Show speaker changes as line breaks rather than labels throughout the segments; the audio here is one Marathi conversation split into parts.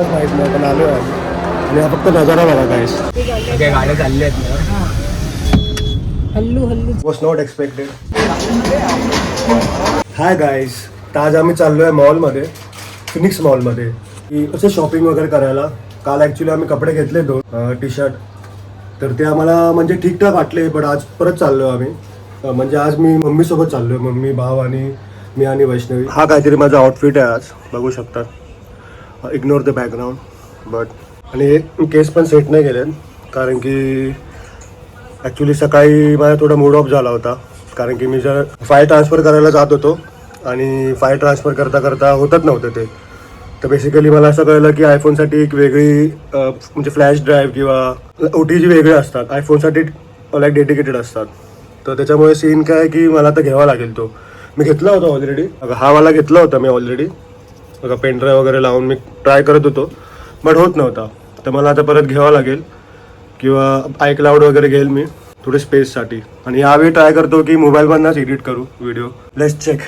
माहित नाही पण आलो आहे आणि हा फक्त नजारा बघा गाईस.
सगळ्या गाड्या चालल्या आहेत ना.
हल्लू हल्लू
was not expected. Hi guys, तर आज आम्ही चाललो आहे मॉलमध्ये, फिनिक्स मॉलमध्ये की असं शॉपिंग वगैरे करायला. काल ॲक्च्युली आम्ही कपडे घेतले 2 टी शर्ट, तर ते आम्हाला म्हणजे ठीकठाक वाटले. बट आज परत चाललो आम्ही, म्हणजे आज मी मम्मीसोबत चाललो आहे. मम्मी, भाव आणि मी आणि वैष्णवी. हा काहीतरी माझा आउटफिट आहे आज, बघू शकतात. Ignore the background. बट आणि हे केस पण सेट नाही केले कारण की ॲक्च्युली सकाळी माझा थोडा मूड ऑफ झाला होता. कारण की मी जर फाईल ट्रान्सफर करायला जात होतो आणि फाईल ट्रान्सफर करता करता होतच नव्हतं ते. तर बेसिकली मला असं कळलं की आयफोनसाठी एक वेगळी म्हणजे फ्लॅश ड्राईव्ह किंवा OTG वेगळे असतात, आयफोनसाठी लाईक डेडिकेटेड असतात. तर त्याच्यामुळे सीन काय की मला आता घ्यावा लागेल. तो मी घेतला होता ऑलरेडी, हा वाला घेतला होता मी ऑलरेडी. बघा पेनड्राईव्ह वगैरे लावून मी ट्राय करत होतो बट होत नव्हता. तर मला आता परत घ्यावा लागेल किंवा iCloud वगैरे घेईल मी थोडे स्पेससाठी. आणि यावेळी ट्राय करतो की मोबाईलमधनंच एडिट करू video. Let's check.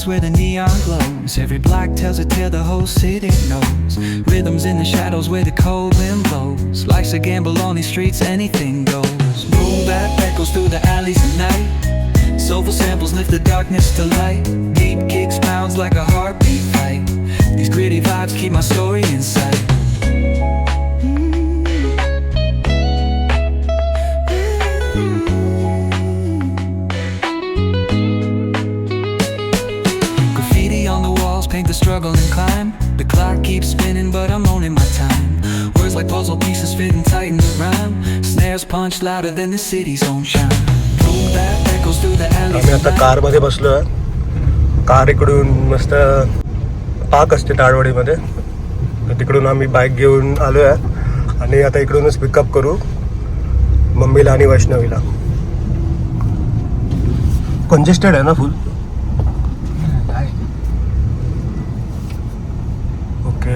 Where the neon glows, every block tells a tale the whole city knows. Rhythms in the shadows where the cold wind blows. Life's a gamble on these streets, anything goes. Boom bap echoes through the alleys at night. Soulful samples lift the darkness to light. Deep kicks pounds like a heartbeat fight. These gritty vibes keep my story in sight. Paint the struggle and climb. The clock keeps spinning but I'm owning my time. Words like puzzle pieces fitting tight in the rhyme. Snares punch louder than the city's own chime. Boom bap echoes through the alleys.
आम्ही आता कारमध्ये बसलो आहे. कार इकडून मस्त पार्क असते ताडवाडीमध्ये, तर तिकडून आम्ही बाईक घेऊन आलो आहे आणि आता इकडूनच पिकअप करू मम्मीला आणि वैष्णवीला. कंजेस्टेड आहे ना फुल? Okay.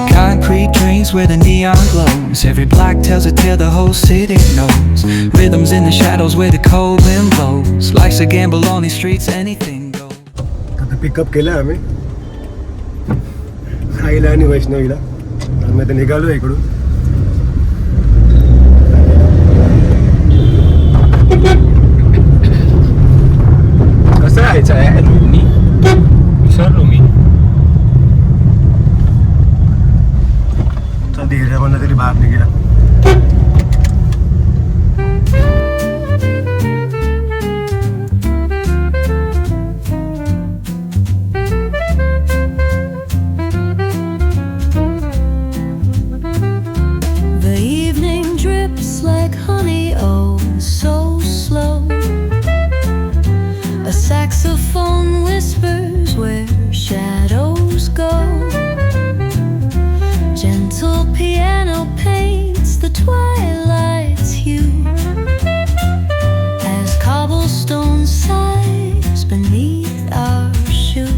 Concrete dreams where the neon glows. Every block tells a tale the whole city knows. Rhythms in the shadows where the cold wind blows. Life's a gamble on these streets, anything goes.
Pickup केलं आम्ही आईला आणि वैष्णवीला. आम्ही आता निघालो इकडून.
कसं यायचं आहे रोडनी विसरलो मी.
धीऱ्यामधनं तरी बाहेर निघाला.
Saxophone whispers where shadows go. Gentle piano paints the twilight's hue as cobblestone sighs beneath our shoe.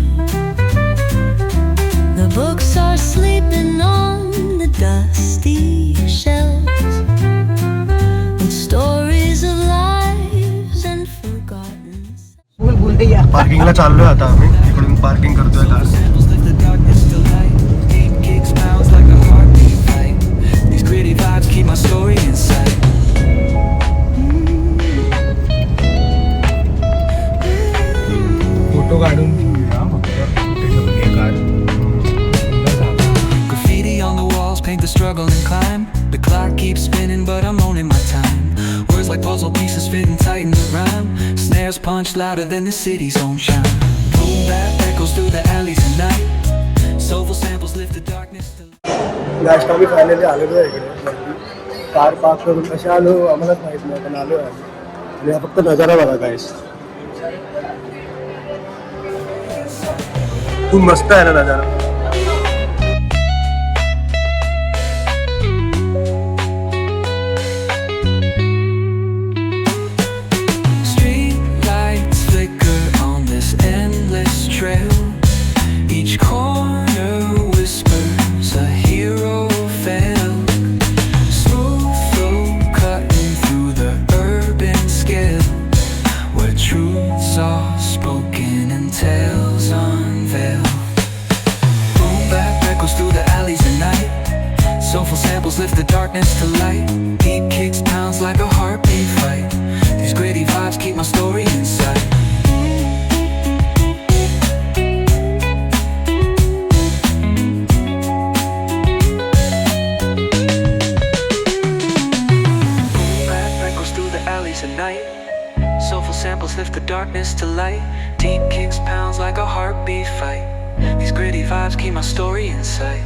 The books are sleeping on the dusty shelves with stories of lives and forgotten.
पार्किंगला चाललोय आता आम्ही. इकडून पार्किंग करतोय कार.
फोटो काढून घेऊया फक्त car.
Graffiti on the walls paint the struggle and climb. The clock keeps spinning but I'm owning my time. Words like puzzle pieces fitting tight in the rhyme. Snares punch louder than the city's own chime. Boom bap echoes through the alleys at night. Soulful samples lift the darkness to
last आम्ही फायनली आलेलो आहे इकडे. कार पार्क करून कसे आलो आम्हालाच माहित नाही पण आलो आहे. आणि हा फक्त नजारा बघा गाईस. खूप मस्त आहे ना नजारा.
samples lift the darkness to light. Beat kicks pounds like a heartbeat fight. These gritty vibes keep my story inside. At night, soulful samples lift the darkness to light. Deep kicks pounds like a heartbeat fight. These gritty vibes keep my story in sight.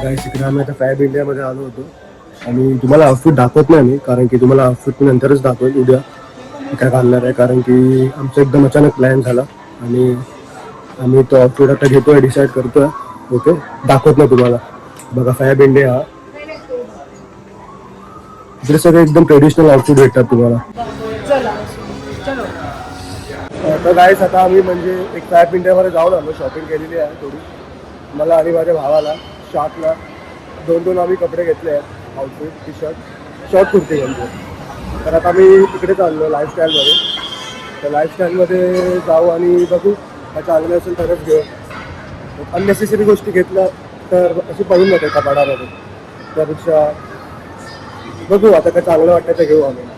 गाईस इकडे आम्ही आता फॅब इंडियामध्ये आलो होतो आणि तुम्हाला आउटफिट दाखवत नाही मी, कारण की तुम्हाला आउटफिट मी नंतरच दाखवेल उद्या काय घालणार आहे, कारण की आमचा एकदम अचानक प्लॅन झाला आणि आम्ही तो आउटफिट आता घेतोय, डिसाईड करतोय. ओके, दाखवत नाही तुम्हाला. बघा फॅब इंडिया हा, इकडे सगळे एकदम ट्रेडिशनल आउटफिट भेटतात तुम्हाला. तर गाईस आता आम्ही म्हणजे एक फॅब इंडियामध्ये जाऊन आलो, शॉपिंग केलेली आहे थोडी. मला आणि माझ्या भावाला शॉर्टला दोन आम्ही कपडे घेतले आहेत, outfit, T shirt, short kurti म्हणजे. तर आता आम्ही तिकडे चाललो लाईफस्टाईलमध्ये. तर लाईफस्टाईलमध्ये जाऊ आणि बघू चांगलं असेल तरच घेऊ. अननेसेसरी गोष्टी घेतल्या तर अशी पडून जाते कपाडामध्ये, त्यापेक्षा बघू आता काय चांगलं वाटतं ते घेऊ आम्ही.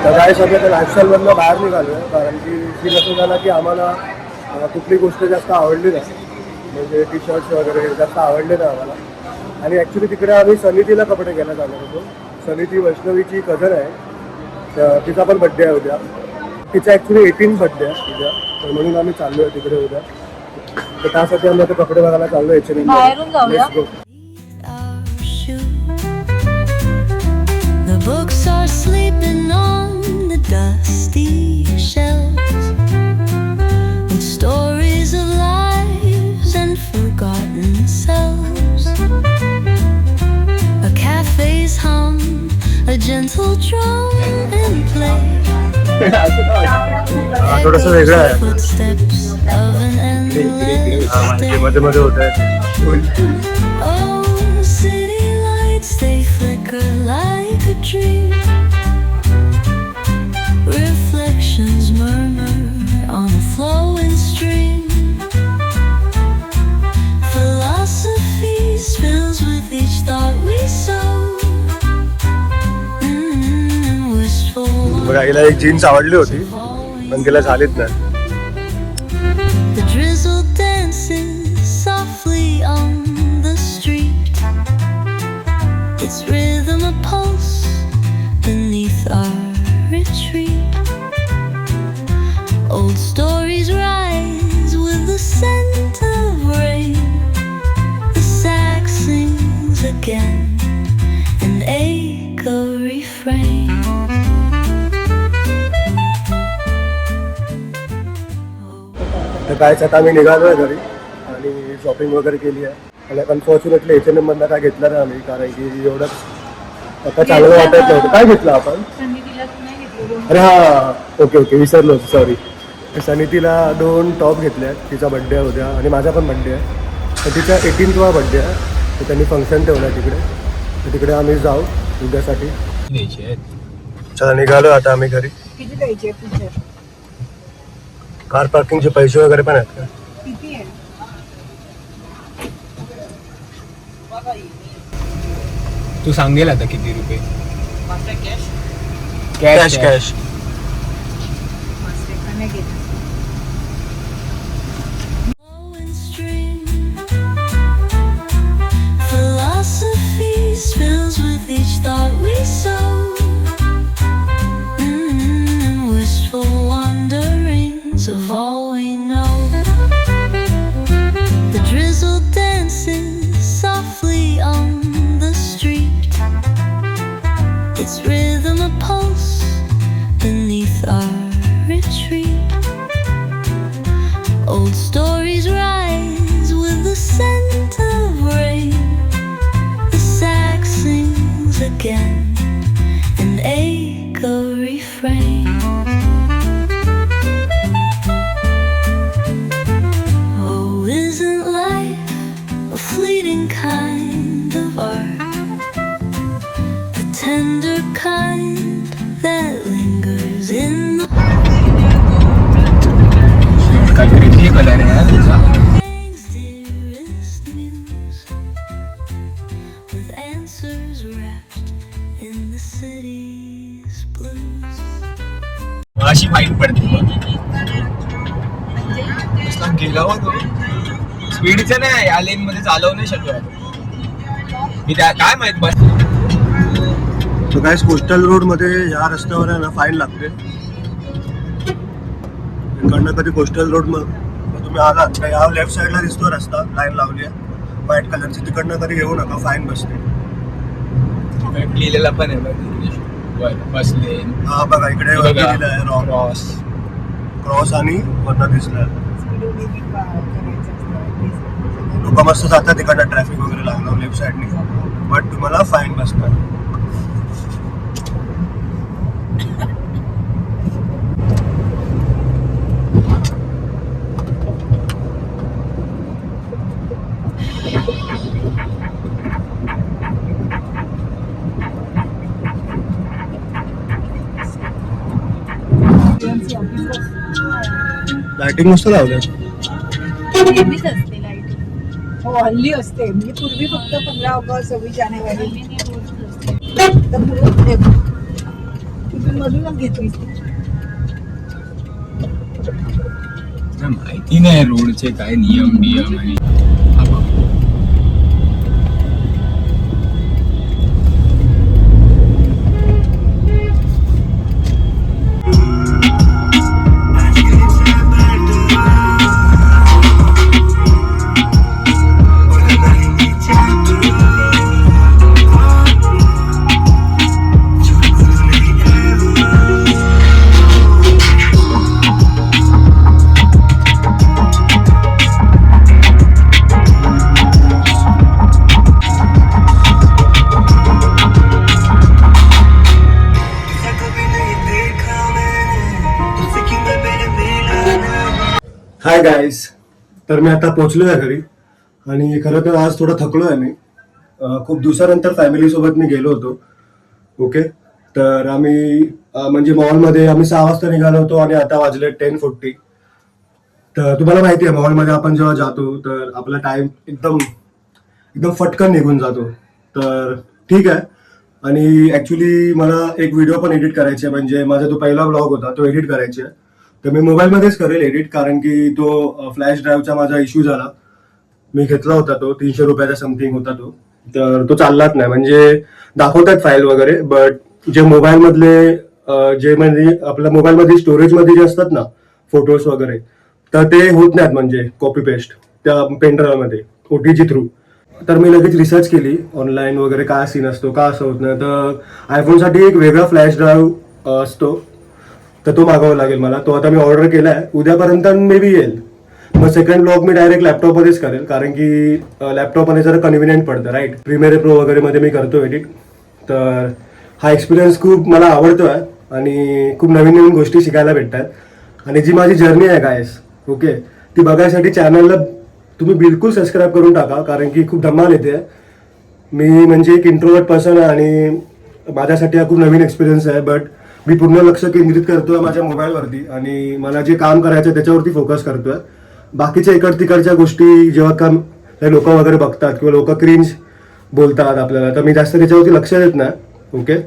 तर काय सध्या त्या लाईफस्टाईलमधनं बाहेर निघालो आहे, कारण की सीन असं झाला की आम्हाला कुठली गोष्ट जास्त आवडली नाही, म्हणजे टी शर्ट्स वगैरे जास्त आवडले नाही आम्हाला. आणि ॲक्च्युली तिकडे आम्ही सनितीला कपडे घ्यायला जाणार होतो. सनिती वैष्णवीची कझन आहे, तर तिचा पण बड्डे आहे उद्या. तिचा ॲक्च्युली 18 बड्डे आहे उद्या, तर म्हणून आम्ही चाललो आहे तिकडे उद्या. तर त्यासाठी आम्ही आता कपडे बघायला चाललो H&M.
बाहेरून जाऊया.
The books are sleeping on the dusty shelves with stories of lives and forgotten selves. A cafe's hum, a gentle drum and play.
थोडंसं वेगळं आहे.
Footsteps of an endless day.
मध्ये मध्ये होत आहे.
Oh, city lights, they flicker like a dream. Reflections murmur on a flowing stream. Philosophy spills with each thought we sow. Wistful
बघा हिला एक जीन्स आवडली होती पण तिला झालीच नाही.
the drizzle dances softly on the street. Its rhythm a pulse beneath our retreat. Old stories rise with the scent of rain. The sax sings again, an echo refrain.
तर कायच आता आम्ही निघालो आहे घरी आणि शॉपिंग वगैरे केली आहे. आणि अनफॉर्च्युनेटली H&M मधनं काय घेतलं नाही आम्ही, कारण की एवढंच आता चांगलं वाटत नव्हतं. काय घेतलं आपण? अरे हा, ओके विसरलो, सॉरी. सनितीला 2 टॉप घेतले आहेत, तिचा बड्डे आहे उद्या आणि माझा पण बड्डे आहे. तर तिचा 18वा बड्डे आहे, तर त्यांनी फंक्शन ठेवलं आहे तिकडे. तर तिकडे आम्ही जाऊ उद्यासाठी.
द्यायची आहेत.
चला निघालो आता आम्ही घरी.
किती द्यायचे पुढचे?
कार पार्किंगचे पैसे वगैरे पण आहेत का?
किती आहे?
तू सांगेल आता किती रुपये?
Cash cash.
Flowing stream. Philosophy spills with each thought we sow. Wistful wanderings like a refrain. Oh, isn't life a fleeting kind of art? The tender kind that lingers in the
काय क्रेझी कलर आहे यार तुझा.
brain's dearest muse, with answers wrapped in the city's blues.
अशी वाईट पडते नुसता गेला हो तो. स्पीडचं नाही, या लेन मध्ये चालवू नाही शकत मी. त्या काय माहित बस.
तो काय कोस्टल रोड मध्ये या रस्त्यावर आहे ना फाईन लागते. इकडनं कधी कोस्टल रोड मग तुम्ही आलात तर या लेफ्ट साईडला दिसतो रस्ता, लाईन लावली आहे व्हाईट कलरची, तिकडनं कधी येऊ नका, फाईन बसते.
लिहिलेला पण आहे बस लेन.
हा बघा इकडे वरती लिहिलं आहे रॉंग
क्रॉस.
क्रॉस आणि वरनं दिसलं.
करायचं
लोक मस्त जातात तिकडनं ट्रॅफिक वगैरे लागलं लेफ्ट साईडने, बट तुम्हाला फाईन बसणार. लाइटिंग मस्त लावलं.
नेहमीच असते लाईट. हो हल्ली असते. म्हणजे पूर्वी फक्त 15 ऑगस्ट 26 जानेवारी तर पुढे तिथून मधूनच घेतलीस.
माहिती नाही रोडचे काय नियम आणि
हाय गाईज, तर मी आता पोचलो आहे घरी आणि खरं तर आज थोडं थकलो आहे मी. खूप दिवसानंतर फॅमिलीसोबत मी गेलो होतो. ओके, तर आम्ही म्हणजे मॉलमध्ये आम्ही 6 वाजता निघालो होतो आणि आता वाजले 10:40. तर तुम्हाला माहिती आहे मॉलमध्ये आपण जेव्हा जातो तर आपला टाइम एकदम एकदम फटकन निघून जातो. तर ठीक आहे. आणि ॲक्च्युली मला एक व्हिडिओ पण एडिट करायचे आहे, म्हणजे माझा जो पहिला ब्लॉग होता तो एडिट करायचा आहे. तर मी मोबाईलमध्येच करेल एडिट, कारण की तो फ्लॅश ड्राईव्हचा माझा इश्यू झाला. मी घेतला होता तो 300 रुपयाचा समथिंग होता तो, तर तो चाललाच नाही. म्हणजे दाखवतात फाईल वगैरे, बट जे मोबाईलमधले जे म्हणजे आपल्या मोबाईलमध्ये स्टोरेजमध्ये जे असतात ना फोटोज वगैरे, तर ते होत नाहीत म्हणजे कॉपी पेस्ट त्या पेनड्राईव्हमध्ये OTG थ्रू. तर मी लगेच रिसर्च केली ऑनलाईन वगैरे काय सीन असतो, का असं होत नाही. तर आयफोनसाठी एक वेगळा फ्लॅश ड्राईव्ह असतो, तर तो मागवावा लागेल मला. तो आता मी ऑर्डर केला आहे, उद्यापर्यंत मे बी येईल. मग सेकंड ब्लॉग मी डायरेक्ट लॅपटॉपमध्येच करेल, कारण की लॅपटॉपमध्ये जरा कन्व्हिनियंट पडतं, राईट. प्रीमियर प्रो वगैरे मध्ये मी करतो एडिट. तर हा एक्सपिरियन्स खूप मला आवडतो आहे आणि खूप नवीन नवीन गोष्टी शिकायला भेटतात. आणि जी माझी जर्नी आहे गायस, ओके, ती बघायसाठी चॅनलला तुम्ही बिलकुल सबस्क्राईब करून टाका, कारण की खूप धमाल येते. मी म्हणजे एक इंट्रोवर्ट पर्सन आहे आणि माझ्यासाठी हा खूप नवीन एक्सपिरियन्स आहे, बट मी पूर्ण लक्ष केंद्रित करतोय माझ्या मोबाईलवरती आणि मला जे काम करायचं त्याच्यावरती फोकस करतोय. बाकीच्या इकड तिकडच्या गोष्टी जेव्हा का लोक वगैरे बघतात किंवा लोक क्रिंज बोलतात आपल्याला, तर मी जास्त त्याच्यावरती लक्ष देत नाही. ओके,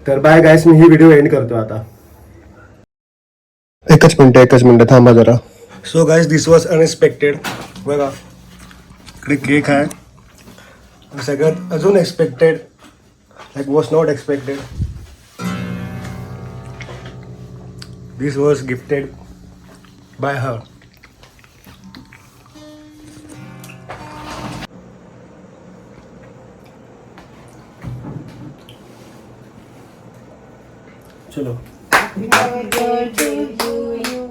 तर बाय गायस, मी ही व्हिडिओ एंड करतो आता. एकच मिनिट थांबा जरा. So guys, this was unexpected. बघा इकडे केक आहे. सगळ्यात अजून expected, like was not expected, this was gifted by her. Chalo.
Happy birthday to you.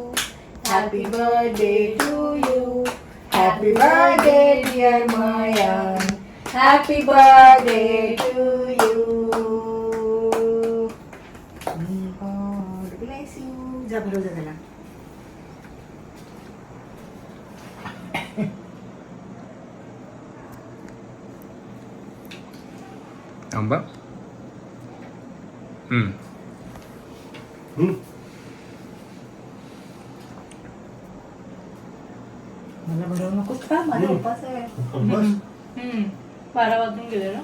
Happy birthday to you. Happy birthday dear Mayan. Happy birthday to you. God bless you. जा भरव जा त्याला.
आंबा
हम्म.
मला भरवू नकोस का? माझा उपास आहे.
बस
12 वाजून गेले ना.